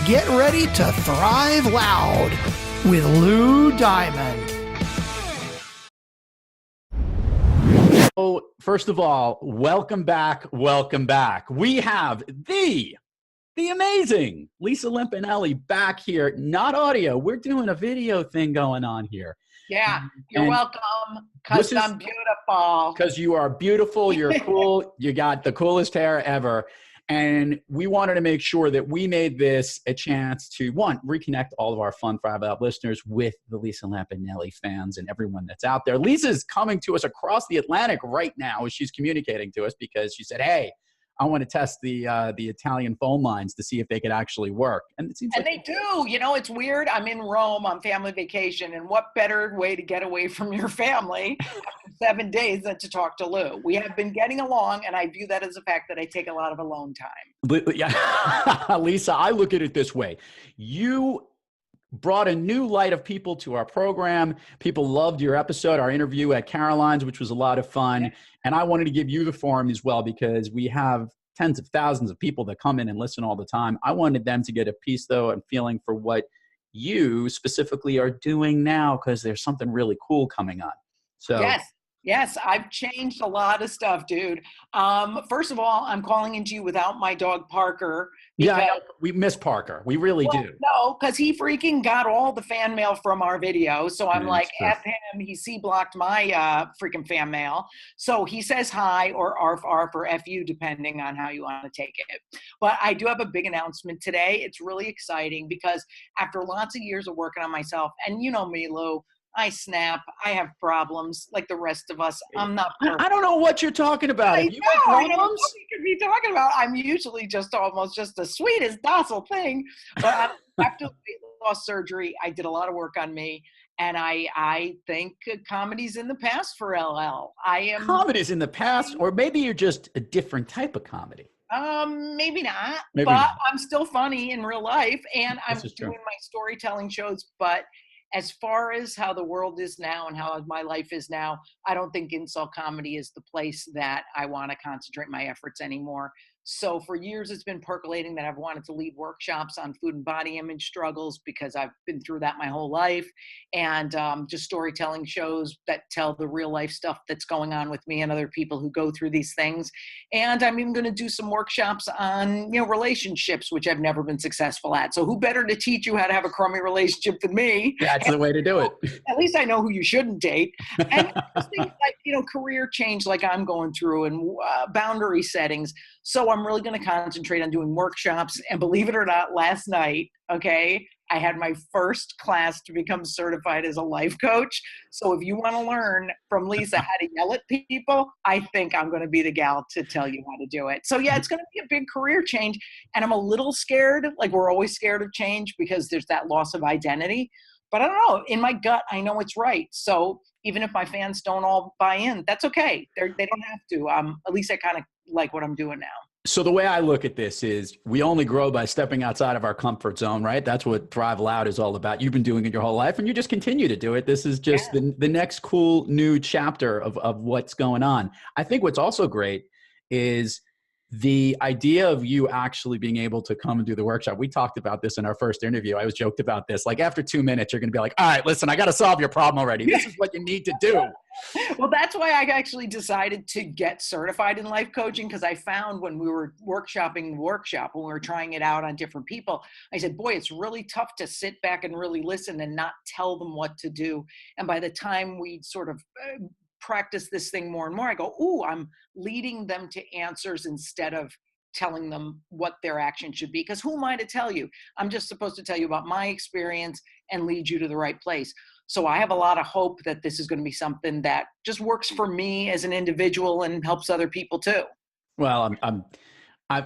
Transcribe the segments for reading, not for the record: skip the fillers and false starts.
Get ready to thrive loud with Lou Diamond. Oh, first of all, welcome back. Welcome back. We have the amazing Lisa Lampanelli back here. Not audio. We're doing a video thing going on here. Yeah, you're welcome, because I'm beautiful. Because you are beautiful, you're cool, you got the coolest hair ever. And we wanted to make sure that we made this a chance to, one, reconnect all of our Fun Thrive Out listeners with the Lisa Lampanelli fans and everyone that's out there. Lisa's coming to us across the Atlantic right now as she's communicating to us because she said, hey, I want to test the Italian phone lines to see if they could actually work. And it seems like they do. You know, it's weird. I'm in Rome on family vacation, and what better way to get away from your family after 7 days than to talk to Lou? We have been getting along, and I view that as a fact that I take a lot of alone time. Yeah. Lisa, I look at it this way. You brought a new light of people to our program. People loved your episode, our interview at Caroline's, which was a lot of fun. And I wanted to give you the forum as well because we have tens of thousands of people that come in and listen all the time. I wanted them to get a piece, though, and feeling for what you specifically are doing now because there's something really cool coming on. So Yes, I've changed a lot of stuff, dude. First of all, I'm calling into you without my dog, Parker. Yeah, we miss Parker. We really do. No, because he freaking got all the fan mail from our video. So I'm like, F him. He C-blocked my freaking fan mail. So he says hi or arf arf or F you, depending on how you want to take it. But I do have a big announcement today. It's really exciting because after lots of years of working on myself, and you know me, Lou, I snap. I have problems like the rest of us. I'm not perfect. I don't know what you're talking about. I know what you could be talking about. I'm usually just almost just the sweetest, docile thing. But after weight loss surgery, I did a lot of work on me. And I think comedy's in the past for LL. Comedy's in the past, or maybe you're just a different type of comedy. Maybe not. I'm still funny in real life. And I'm doing my storytelling shows. But as far as how the world is now and how my life is now, I don't think insult comedy is the place that I want to concentrate my efforts anymore. So for years, it's been percolating that I've wanted to lead workshops on food and body image struggles because I've been through that my whole life, and just storytelling shows that tell the real life stuff that's going on with me and other people who go through these things. And I'm even going to do some workshops on, relationships, which I've never been successful at. So who better to teach you how to have a crummy relationship than me? That's the way to do it. At least I know who you shouldn't date. And things like, career change like I'm going through and boundary settings. So I'm really going to concentrate on doing workshops. And believe it or not, last night, I had my first class to become certified as a life coach. So if you want to learn from Lisa how to yell at people, I think I'm going to be the gal to tell you how to do it. So yeah, it's going to be a big career change. And I'm a little scared. Like we're always scared of change because there's that loss of identity. But I don't know. In my gut, I know it's right. So even if my fans don't all buy in, that's okay. They don't have to. At least I kind of like what I'm doing now. So the way I look at this is we only grow by stepping outside of our comfort zone, right? That's what Thrive Loud is all about. You've been doing it your whole life and you just continue to do it. This is just the next cool new chapter of what's going on. I think what's also great is the idea of you actually being able to come and do the workshop. We talked about this in our first interview. I was joked about this. Like after 2 minutes, you're going to be like, all right, listen, I got to solve your problem already. This is what you need to do. Well, that's why I actually decided to get certified in life coaching, because I found when we were workshopping the workshop, when we were trying it out on different people, I said, boy, it's really tough to sit back and really listen and not tell them what to do. And by the time we sort of practice this thing more and more, I go, ooh, I'm leading them to answers instead of telling them what their action should be. Because who am I to tell you? I'm just supposed to tell you about my experience and lead you to the right place. So I have a lot of hope that this is going to be something that just works for me as an individual and helps other people too. Well,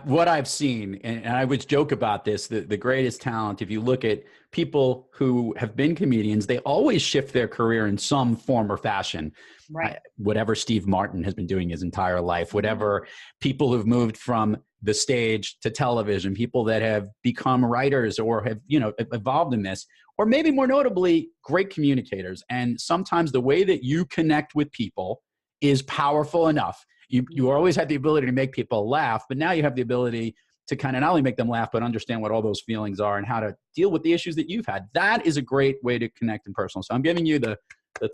what I've seen, and I would joke about this, the greatest talent, if you look at people who have been comedians, they always shift their career in some form or fashion. Right. Whatever Steve Martin has been doing his entire life, whatever people who've moved from the stage to television, people that have become writers or have, evolved in this, or maybe more notably, great communicators. And sometimes the way that you connect with people is powerful enough. You always had the ability to make people laugh, but now you have the ability to kind of not only make them laugh, but understand what all those feelings are and how to deal with the issues that you've had. That is a great way to connect in personal. So I'm giving you the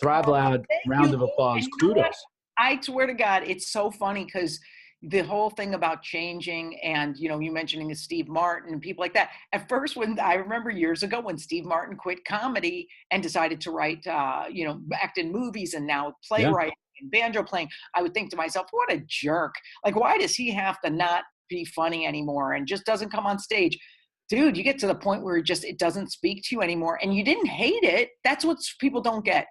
Thrive Loud round of applause. And you know what? Kudos. I swear to God, it's so funny because the whole thing about changing and, you know, you mentioning Steve Martin and people like that. At first, when I remember years ago when Steve Martin quit comedy and decided to write, you know, act in movies and now playwright and banjo playing, I would think to myself, what a jerk. Like, why does he have to not be funny anymore and just doesn't come on stage? Dude, you get to the point where it doesn't speak to you anymore and you didn't hate it. That's what people don't get.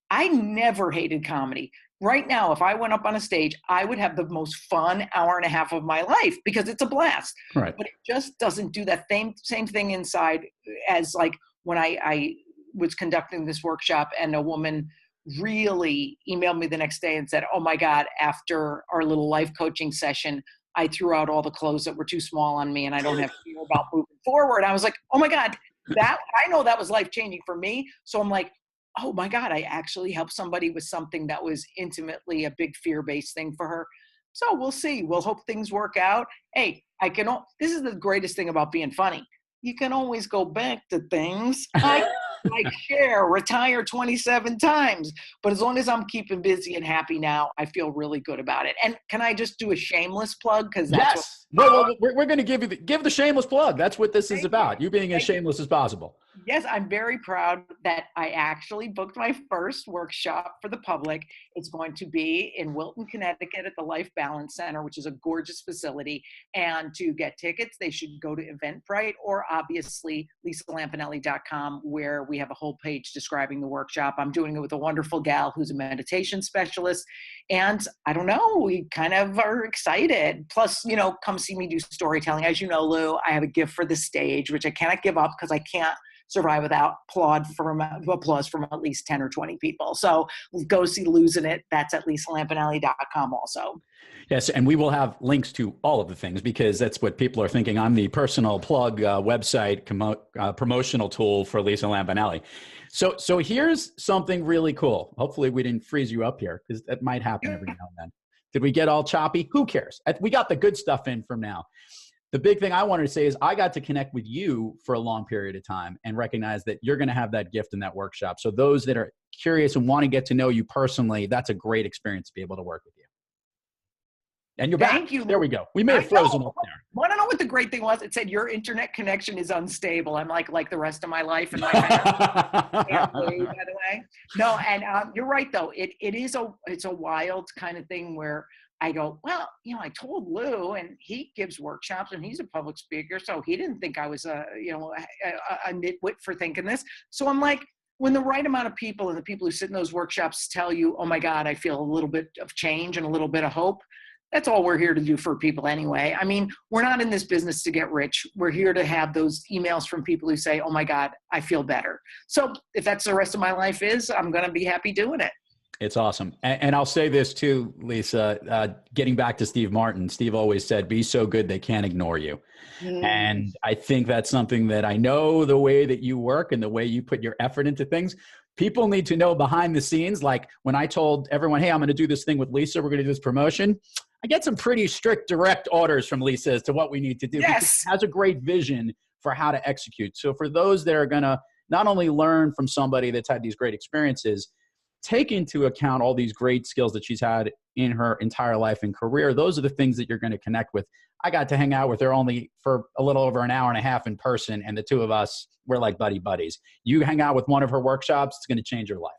I never hated comedy. Right now, if I went up on a stage, I would have the most fun hour and a half of my life because it's a blast. Right. But it just doesn't do that same thing inside as like when I was conducting this workshop and a woman really emailed me the next day and said, oh my God, after our little life coaching session, I threw out all the clothes that were too small on me and I don't have to fear about moving forward. I was like, oh my God, I know that was life-changing for me. So I'm like, oh my God, I actually helped somebody with something that was intimately a big fear-based thing for her. So we'll see. We'll hope things work out. Hey, this is the greatest thing about being funny. You can always go back to things. Retire 27 times. But as long as I'm keeping busy and happy now, I feel really good about it. And can I just do a shameless plug? Because that's we're going to give the shameless plug. That's what this is about. You being as shameless as possible. Yes, I'm very proud that I actually booked my first workshop for the public. It's going to be in Wilton, Connecticut at the Life Balance Center, which is a gorgeous facility. And to get tickets, they should go to Eventbrite or obviously LisaLampanelli.com, where we have a whole page describing the workshop. I'm doing it with a wonderful gal who's a meditation specialist. And I don't know, we kind of are excited. Plus, you know, come see me do storytelling. As you know, Lou, I have a gift for the stage, which I cannot give up because I can't survive without applause from at least 10 or 20 people. So go see Losin'It. That's at LisaLampanelli.com also. Yes, and we will have links to all of the things because that's what people are thinking. I'm the personal plug website promotional tool for Lisa Lampanelli. So here's something really cool. Hopefully we didn't freeze you up here because that might happen every now and then. Did we get all choppy? Who cares? We got the good stuff in from now. The big thing I wanted to say is I got to connect with you for a long period of time and recognize that you're going to have that gift in that workshop. So those that are curious and want to get to know you personally, that's a great experience to be able to work with you. And you're back. Thank you. There we go. We may have frozen up there. Want to know what the great thing was? It said your internet connection is unstable. I'm like the rest of my life in my family, by the way. No, and you're right though. It's a wild kind of thing where I go, well, you know, I told Lou, and he gives workshops, and he's a public speaker, so he didn't think I was a nitwit for thinking this. So I'm like, when the right amount of people and the people who sit in those workshops tell you, oh my God, I feel a little bit of change and a little bit of hope. That's all we're here to do for people anyway. I mean, we're not in this business to get rich. We're here to have those emails from people who say, oh my God, I feel better. So if that's the rest of my life is, I'm going to be happy doing it. It's awesome. And I'll say this too, Lisa, getting back to Steve Martin, Steve always said, be so good they can't ignore you. And I think that's something that I know the way that you work and the way you put your effort into things. People need to know behind the scenes. Like when I told everyone, hey, I'm going to do this thing with Lisa, we're going to do this promotion. I get some pretty strict direct orders from Lisa as to what we need to do. Yes. Because she has a great vision for how to execute. So for those that are going to not only learn from somebody that's had these great experiences, take into account all these great skills that she's had in her entire life and career. Those are the things that you're going to connect with. I got to hang out with her only for a little over an hour and a half in person, and the two of us, we're like buddies. You hang out with one of her workshops, it's going to change your life.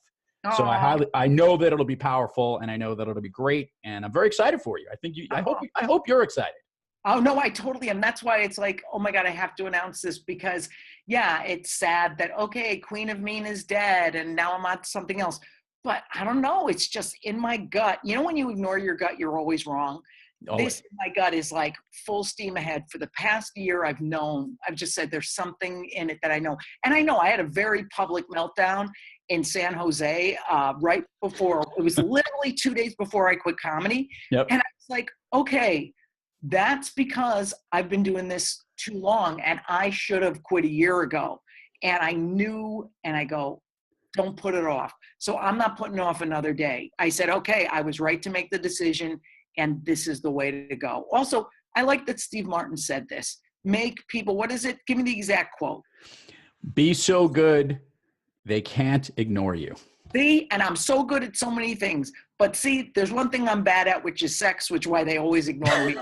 Aww. So I know that it'll be powerful, and I know that it'll be great, and I'm very excited for you. I hope you're excited. Oh, no, I totally am. That's why it's like, oh my God, I have to announce this because, yeah, it's sad that, okay, Queen of Mean is dead, and now I'm on something else. But I don't know. It's just in my gut. You know, when you ignore your gut, you're always wrong. Always. This in my gut is like full steam ahead. For the past year, I've just said there's something in it that I know. And I know I had a very public meltdown in San Jose right before. It was literally 2 days before I quit comedy. Yep. And I was like, okay, that's because I've been doing this too long and I should have quit a year ago. And I knew, and I go, don't put it off. So I'm not putting off another day. I said, okay, I was right to make the decision and this is the way to go. Also, I like that Steve Martin said this. Make people, what is it? Give me the exact quote. Be so good, they can't ignore you. See, and I'm so good at so many things. But see, there's one thing I'm bad at, which is sex, which is why they always ignore me.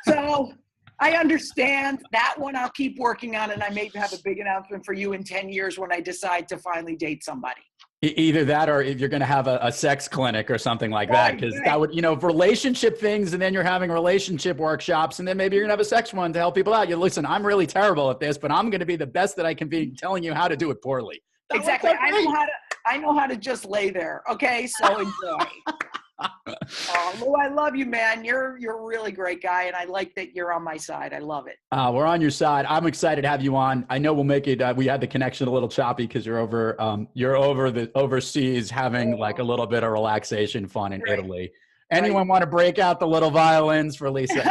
So I understand that one. I'll keep working on it. And I may have a big announcement for you in 10 years when I decide to finally date somebody. Either that, or if you're going to have a sex clinic or something like that, because that would, relationship things, and then you're having relationship workshops, and then maybe you're going to have a sex one to help people out. You listen, I'm really terrible at this, but I'm going to be the best that I can be telling you how to do it poorly. Exactly. I know how to just lay there. Okay. So enjoy. Lou, I love you, man. You're a really great guy. And I like that you're on my side. I love it. We're on your side. I'm excited to have you on. I know we'll make it. We had the connection a little choppy because you're over overseas having like a little bit of relaxation fun in Italy. Anyone want to break out the little violins for Lisa?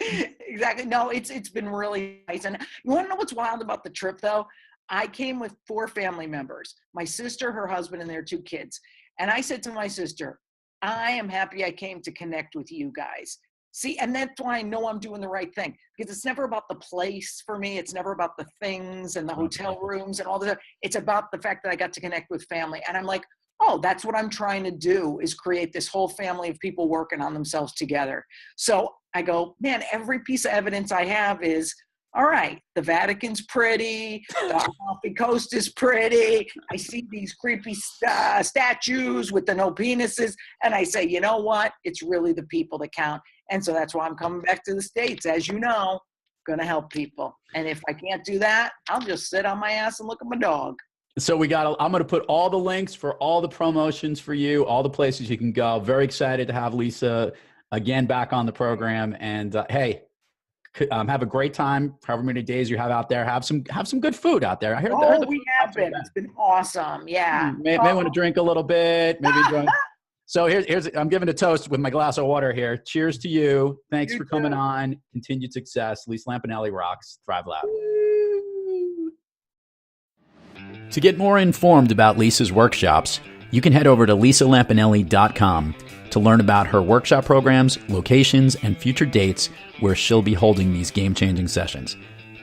Exactly. No, it's been really nice. And you want to know what's wild about the trip though? I came with 4 family members, my sister, her husband, and their 2 kids. And I said to my sister, I am happy I came to connect with you guys. See, and that's why I know I'm doing the right thing, because it's never about the place for me. It's never about the things and the hotel rooms and all that. It's about the fact that I got to connect with family. And I'm like, oh, that's what I'm trying to do, is create this whole family of people working on themselves together. So I go, man, every piece of evidence I have is, all right, the Vatican's pretty, the Amalfi Coast is pretty. I see these creepy statues with the no penises, and I say, you know what? It's really the people that count. And so that's why I'm coming back to the States. As you know, going to help people. And if I can't do that, I'll just sit on my ass and look at my dog. So I'm going to put all the links for all the promotions for you, all the places you can go. Very excited to have Lisa again back on the program. And hey, have a great time. However many days you have out there, have some good food out there. I heard. We have been. It's been awesome. Yeah. May want to drink a little bit. Maybe drink. So here's. I'm giving a toast with my glass of water here. Cheers to you. Thanks for coming on. Continued success. Lisa Lampanelli rocks. Thrive Loud. To get more informed about Lisa's workshops, you can head over to lisalampanelli.com to learn about her workshop programs, locations, and future dates where she'll be holding these game-changing sessions.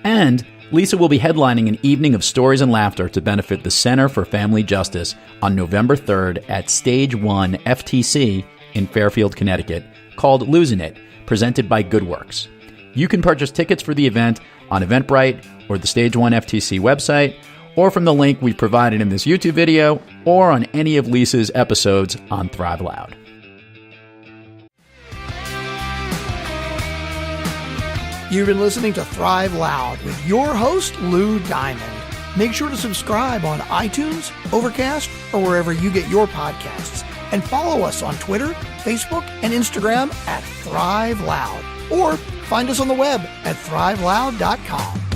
And Lisa will be headlining an evening of stories and laughter to benefit the Center for Family Justice on November 3rd at Stage 1 FTC in Fairfield, Connecticut, called Losin'It, presented by GoodWorks. You can purchase tickets for the event on Eventbrite or the Stage 1 FTC website, or from the link we provided in this YouTube video, or on any of Lisa's episodes on Thrive Loud. You've been listening to Thrive Loud with your host, Lou Diamond. Make sure to subscribe on iTunes, Overcast, or wherever you get your podcasts. And follow us on Twitter, Facebook, and Instagram at Thrive Loud. Or find us on the web at thriveloud.com.